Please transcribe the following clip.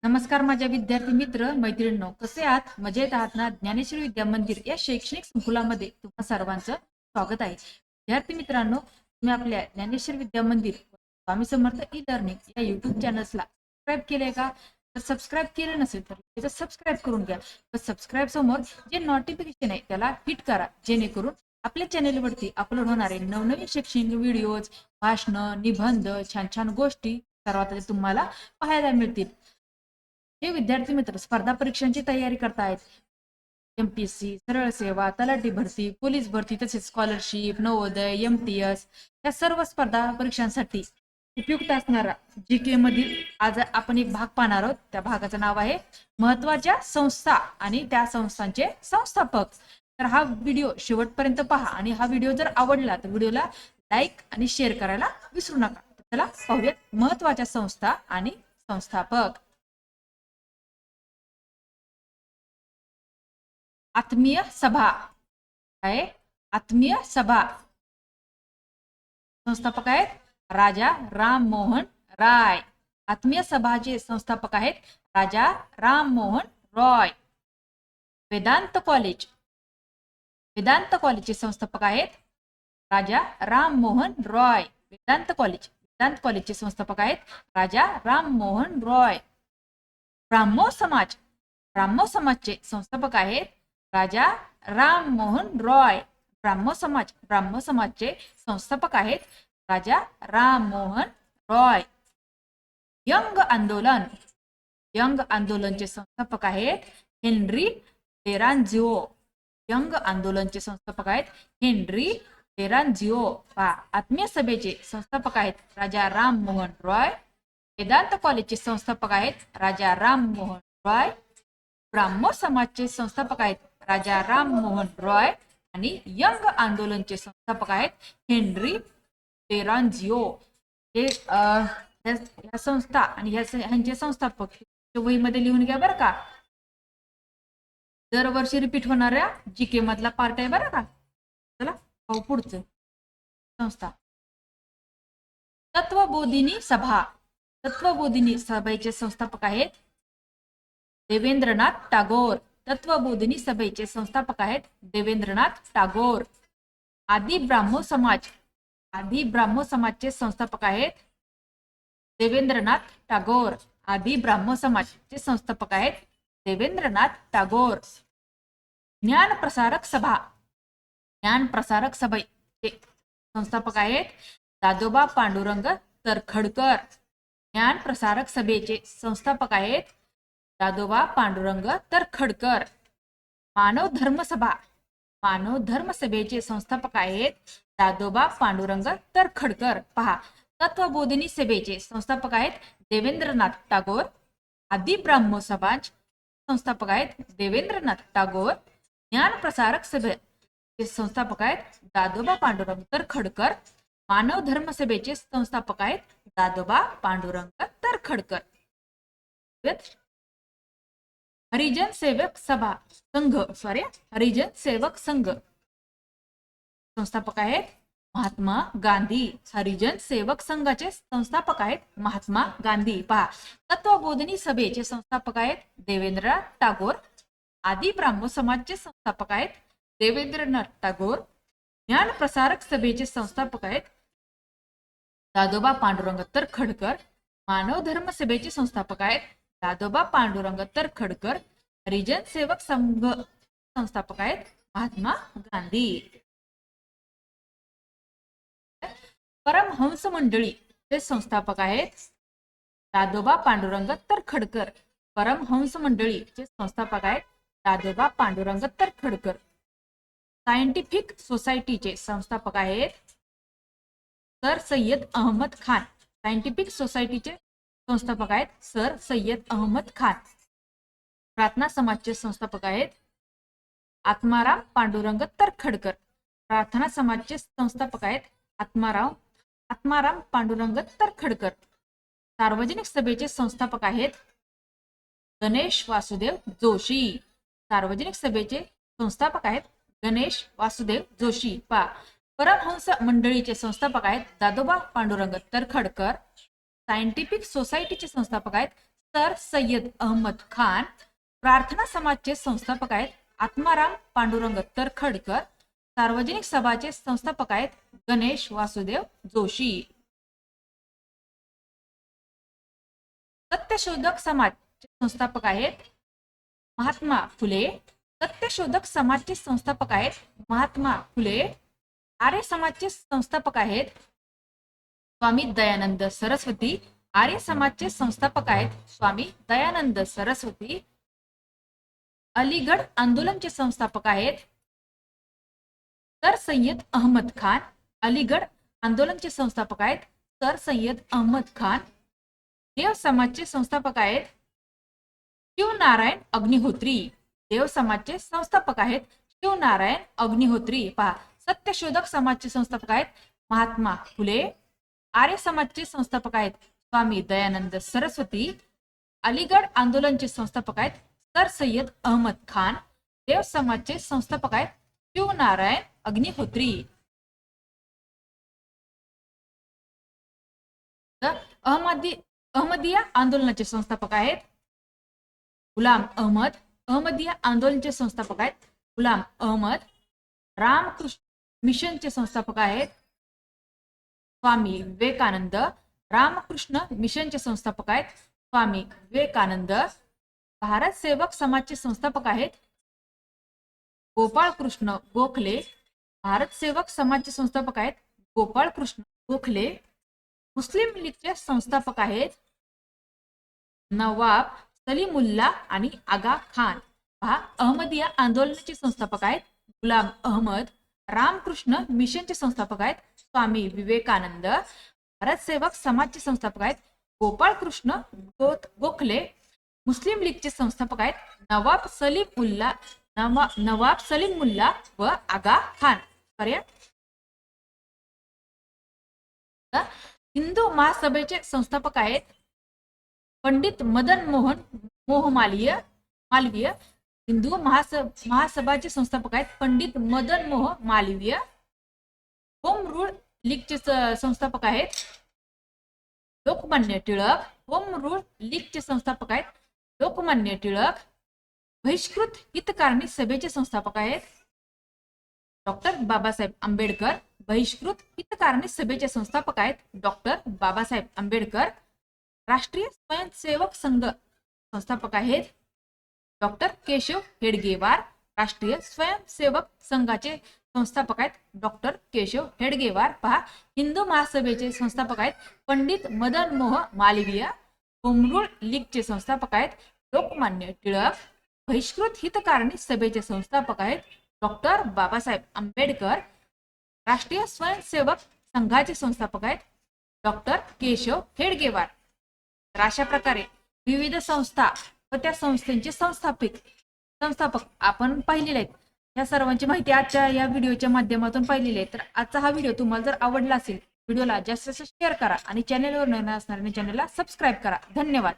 नमस्कार माझ्या विद्यार्थी मित्र मैत्रिणींनो, कसे आहात? मजेत आहात ना? ज्ञानेश्वरी विद्या मंदिर या शैक्षणिक संकुलामध्ये तुम्हा सर्वांचं स्वागत आहे. विद्यार्थी मित्रांनो, तुम्ही आपल्या ज्ञानेश्वरी विद्या मंदिर स्वामी समर्थ ई लर्निंग या युट्यूब चॅनल्सला सबस्क्राईब केले का? तर सबस्क्राईब केलं नसेल तर त्याचं सबस्क्राईब करून घ्या. सबस्क्राईब समोर जे नोटिफिकेशन आहे त्याला हिट करा, जेणेकरून आपल्या चॅनेलवरती अपलोड होणारे नवनवीन शैक्षणिक व्हिडिओज, भाषण, निबंध, छान छान गोष्टी सर्वात आधी तुम्हाला पाहायला मिळतील. हे विद्यार्थी मित्र स्पर्धा परीक्षांची तयारी करतायत. एमपीएससी, सरळ सेवा, तलाठी भरती, पोलीस भरती, तसेच स्कॉलरशिप, नवोदय, एमटीएस या सर्व स्पर्धा परीक्षांसाठी उपयुक्त असणारा जीके मधील आज आपण एक भाग पाहणार आहोत. त्या भागाचं नाव आहे महत्वाच्या संस्था आणि त्या संस्थांचे संस्थापक. तर हा व्हिडिओ शेवटपर्यंत पहा आणि हा व्हिडिओ जर आवडला तर व्हिडिओला लाईक आणि शेअर करायला विसरू नका. चला पाहूयात महत्वाच्या संस्था आणि संस्थापक. आत्मीय सभा आहे. आत्मीय सभा संस्थापक आहेत राजा राममोहन राय. आत्मीय सभाचे संस्थापक आहेत राजा राममोहन रॉय. वेदांत कॉलेज, वेदांत कॉलेजचे संस्थापक आहेत राजा राममोहन रॉय. वेदांत कॉलेज, वेदांत कॉलेजचे संस्थापक आहेत राजा राममोहन रॉय. ब्राह्मो समाज, ब्राह्मो समाजचे संस्थापक आहेत राजा राममोहन रॉय. ब्राह्मो समाज, ब्राह्मो समाजचे संस्थापक आहेत राजा राममोहन रॉय. यंग आंदोलन, यंग आंदोलनचे संस्थापक आहेत हेनरी डेरांजिओ. यंग आंदोलनचे संस्थापक आहेत हेनरी डेरांजिओ. आत्मीय सभेचे संस्थापक आहेत राजा राममोहन रॉय. वेदांत कॉलेजचे संस्थापक आहेत राजा राममोहन रॉय. ब्राह्मो समाजचे संस्थापक आहेत राजा राममोहन रॉय आणि यंग आंदोलनचे संस्थापक आहेत हेनरी डेरांजिओ. हे ह्या संस्था आणि ह्यांचे संस्थापक वहीमध्ये लिहून घ्या बरं का. दरवर्षी रिपीट होणाऱ्या जीके मधला पार्ट आहे बरं का. चला पाहू पुढचं. संस्था तत्वबोधिनी सभा. तत्वबोधिनी सभेचे संस्थापक आहेत देवेंद्रनाथ टागोर. तत्वबोधिनी सभेचे संस्थापक आहेत देवेंद्रनाथ टागोर. आदि ब्राह्मो समाज, आदि ब्राह्मो समाजचे संस्थापक आहेत देवेंद्रनाथ टागोर. आदि ब्राह्मो समाजचे संस्थापक आहेत देवेंद्रनाथ टागोर. ज्ञान प्रसारक सभा, ज्ञान प्रसारक सभेचे संस्थापक आहेत दादोबा पांडुरंग तरखडकर. ज्ञान प्रसारक सभेचे संस्थापक आहेत दादोबा पांडुरंग तरखडकर. मानव धर्म सभा, मानव धर्म सभेचे संस्थापक आहेत दादोबा पांडुरंग तरखडकर. पहा, तत्वबोधिनी सभेचे संस्थापक आहेत देवेंद्रनाथ टागोर. आदि ब्राह्मो समाज संस्थापक आहेत देवेंद्रनाथ टागोर. ज्ञान प्रसारक सभेचे संस्थापक आहेत दादोबा पांडुरंग तरखडकर. मानव धर्म सभेचे संस्थापक आहेत दादोबा पांडुरंग तरखडकर. हरिजन सेवक सभा संघ, हरिजन सेवक संघ संस्थापक आहेत महात्मा गांधी. हरिजन सेवक संघाचे संस्थापक आहेत महात्मा गांधी. पहा, तत्वबोधिनी सभेचे संस्थापक आहेत देवेंद्रनाथ टागोर. आदि ब्राह्मो समाजचे संस्थापक आहेत देवेंद्रनाथ टागोर. ज्ञान प्रसारक सभेचे संस्थापक आहेत दादोबा पांडुरंग तरखडकर. मानव धर्म सभेचे संस्थापक आहेत दादोबा पांडुरंग तरखडकर. हरिजन सेवक संघ संस्थापक आहेत महात्मा गांधी. परमहंस मंडळीचे संस्थापक आहेत दादोबा पांडुरंग तरखडकर. परमहंस मंडळीचे संस्थापक आहेत दादोबा पांडुरंग तरखडकर. सायंटिफिक सोसायटीचे संस्थापक आहेत सर सय्यद अहमद खान. सायंटिफिक सोसायटीचे संस्थापक आहेत सर सय्यद अहमद खान. प्रार्थना समाजचे संस्थापक आहेत आत्माराम पांडुरंग तरखडकर. प्रार्थना समाजचे संस्थापक आहेत आत्माराम पांडुरंग तरखडकर. सार्वजनिक सभेचे संस्थापक आहेत गणेश वासुदेव जोशी. सार्वजनिक सभेचे संस्थापक आहेत गणेश वासुदेव जोशी. परमहंस मंडळीचे संस्थापक आहेत दादोबा पांडुरंग तरखडकर. सायंटिफिक सोसायटीचे संस्थापक आहेत सर सय्यद अहमद खान. प्रार्थना समाजचे संस्थापक आहेत आत्माराम पांडुरंग तरखडकर. सार्वजनिक सभाचे संस्थापक आहेत गणेश वासुदेव जोशी. सत्यशोधक समाजचे संस्थापक आहेत महात्मा फुले. सत्यशोधक समाजचे संस्थापक आहेत महात्मा फुले. आर्य समाजचे संस्थापक आहेत स्वामी दयानंद सरस्वती. आर्य समाजचे संस्थापक आहेत स्वामी दयानंद सरस्वती. अलीगढ आंदोलनचे संस्थापक आहेत सर सय्यद अहमद खान. अलीगढ आंदोलनचे संस्थापक आहेत सर सय्यद अहमद खान. देव समाजचे संस्थापक आहेत शिवनारायण अग्निहोत्री. देव समाजचे संस्थापक आहेत शिवनारायण अग्निहोत्री. पहा, सत्यशोधक समाजचे संस्थापक आहेत महात्मा फुले. आर्य समाजचे संस्थापक आहेत स्वामी दयानंद सरस्वती. अलीगढ आंदोलनचे संस्थापक आहेत सर सय्यद अहमद खान. देव समाजचे संस्थापक आहेत शिवनारायण अग्निहोत्री. अहमदिया आंदोलनाचे संस्थापक आहेत गुलाम अहमद. अहमदिया आंदोलनाचे संस्थापक आहेत गुलाम अहमद. रामकृष्ण मिशनचे संस्थापक आहेत स्वामी विवेकानंद. रामकृष्ण मिशनचे संस्थापक आहेत स्वामी विवेकानंद. भारत सेवक समाजचे संस्थापक आहेत गोपाळ कृष्ण गोखले. भारत सेवक समाजचे संस्थापक आहेत गोपाळ कृष्ण गोखले. मुस्लिम लीगचे संस्थापक आहेत नवाब सलीमुल्ला आणि आगा खान. पहा, अहमदिया आंदोलनाचे संस्थापक आहेत गुलाम अहमद. रामकृष्ण मिशनचे संस्थापक आहेत स्वामी विवेकानंद. भारत सेवक समाजचे संस्थापक आहेत गोपाळ कृष्ण गोखले. मुस्लिम लीगचे संस्थापक आहेत नवाब सलीमुल्ला व आगा खान. हिंदू महासभेचे संस्थापक आहेत पंडित मदन मोहन मालवीय. हिंदू महासभाचे संस्थापक आहेत पंडित मदन मोहन मालवीय. होम रूल लीगचे संस्थापक आहेत लोकमान्य टिळक. होम रूल लीगचे संस्थापक आहेत लोकमान्य टिळक. बहिष्कृत हितकारणी सभेचे संस्थापक आहेत डॉक्टर बाबासाहेब आंबेडकर. बहिष्कृत हितकारणी सभेचे संस्थापक आहेत डॉक्टर बाबासाहेब आंबेडकर. राष्ट्रीय स्वयंसेवक संघ संस्थापक आहेत डॉक्टर केशव हेडगेवार. राष्ट्रीय स्वयंसेवक संघाचे संस्थापक आहेत डॉक्टर केशव हेडगेवार. पहा, हिंदू महासभेचे संस्थापक आहेत पंडित मदन मोहन मालवीय. होम रूल लीगचे संस्थापक आहेत लोकमान्य टिळक. बहिष्कृत हितकारणी सभेचे संस्थापक आहेत डॉक्टर बाबासाहेब आंबेडकर. राष्ट्रीय स्वयंसेवक संघाचे संस्थापक आहेत डॉक्टर केशव हेडगेवार. तर अशा प्रकारे विविध संस्था व त्या संस्थांचे संस्थापक आपण पाहिलेले आहेत. या सर्वांची माहिती आजच्या या व्हिडिओच्या माध्यमातून पाहिलेली आहे. तर आजचा हा व्हिडिओ तुम्हाला जर आवडला असेल व्हिडिओला जास्तीत जास्त शेअर करा आणि चॅनलवर नवीन असणाऱ्या चॅनलला सबस्क्राईब करा. धन्यवाद.